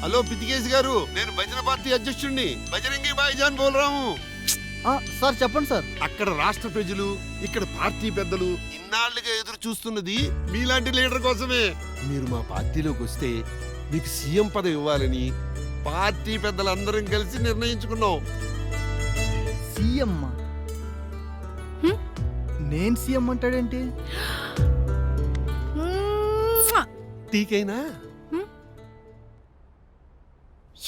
Hello పితికేసి గారు, నేను భజన పార్టీ అధ్యక్షుడిని బజరంగి భాయిజాన్ బోల్ రాము. సార్ చెప్పండి సార్. అక్కడ రాష్ట్ర ప్రజలు, ఇక్కడ పార్టీ పెద్దలు ఇన్నాళ్లుగా ఎదురు చూస్తున్నది మీలాంటి లీడర్ కోసమే. మీరు మా పార్టీలోకి వస్తే మీకు సీఎం పదవి ఇవ్వాలని పార్టీ పెద్దలందరం కలిసి నిర్ణయించుకున్నాం. సీఎం? నేను సీఎం అంటాడేంటి? టీకైనా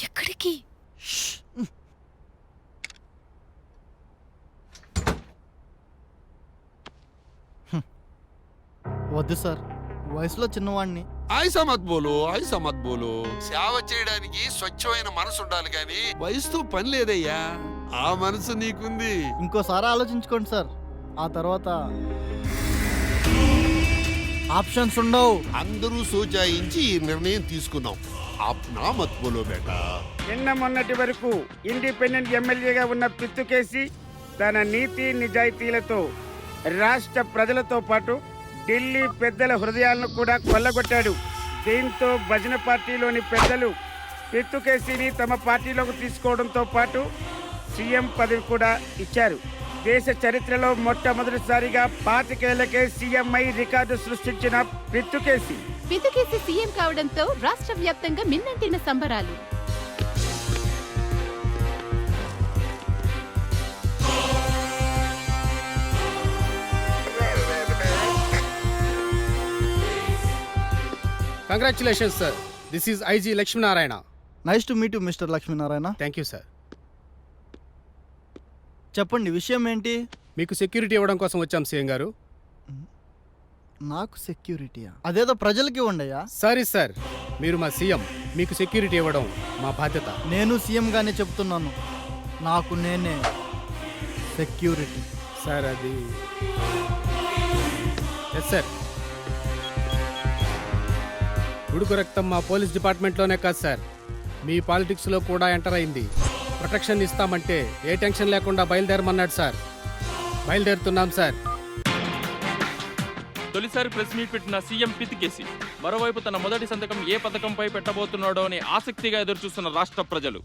ఎక్కడికి? వద్దు సార్, వయసులో చిన్నవాడిని. ఐసా మత్ బోలో. సేవ చేయడానికి స్వచ్ఛమైన మనసు ఉండాలి కానీ వయసుతో పని లేదయ్యా. ఆ మనసు నీకుంది. ఇంకోసారి ఆలోచించుకోండి సార్. ఆ తర్వాత ఆప్షన్స్ ఉండవు. అందరూ సోచాయించి ఈ నిర్ణయం తీసుకున్నాం. అప్నా మత్ బోలో బేటా. నిన్న మొన్నటి వరకు ఇండిపెండెంట్ ఎమ్మెల్యేగా ఉన్న పిత్తుకేసి తన నీతి నిజాయితీలతో రాష్ట్ర ప్రజలతో పాటు ఢిల్లీ పెద్దల హృదయాలను కూడా కొల్లగొట్టాడు. దీంతో భజన పార్టీలోని పెద్దలు పిత్తుకేసిని తమ పార్టీలోకి తీసుకోవడంతో పాటు సీఎం పదవి కూడా ఇచ్చారు. దేశ చరిత్రలో మొట్టమొదటిసారిగా 25 ఏళ్లకే సీఎం అయి రికార్డు సృష్టించిన పిత్తుకేసి సీఎం కావడంతో రాష్ట్ర వ్యాప్తంగా మిన్నంటిన సంబరాలు. Congratulations sir. This is IG Lakshminarayana. Nice to meet you mister Lakshminarayana. Thank you sir. చెప్పండి, విషయం ఏంటి? మీకు సెక్యూరిటీ ఇవ్వడం కోసం వచ్చాం సీఎం గారు. నాకు సెక్యూరిటీయా? అదేదో ప్రజలకి ఉండయా. సారీ సార్, మీరు మా సీఎం, మీకు సెక్యూరిటీ ఇవ్వడం మా బాధ్యత. నేను సీఎం గానే చెప్తున్నాను, నాకు నేనే సెక్యూరిటీ. సార్ అది ఎస్ సార్. ఉడుకు రక్తం మా పోలీస్ డిపార్ట్మెంట్లోనే కాదు సార్, మీ పాలిటిక్స్లో కూడా ఎంటర్ అయింది. ప్రొటెక్షన్ ఇస్తామంటే ఏ టెన్షన్ లేకుండా బయలుదేరమన్నాడు సార్. బయలుదేరుతున్నాం సార్. తొలిసారి ప్రెస్ మీట్ పెట్టిన సీఎం పితికేసి మరోవైపు తన మొదటి సంతకం ఏ పథకంపై పెట్టబోతున్నాడో అని ఆసక్తిగా ఎదురుచూస్తున్న రాష్ట్ర ప్రజలు.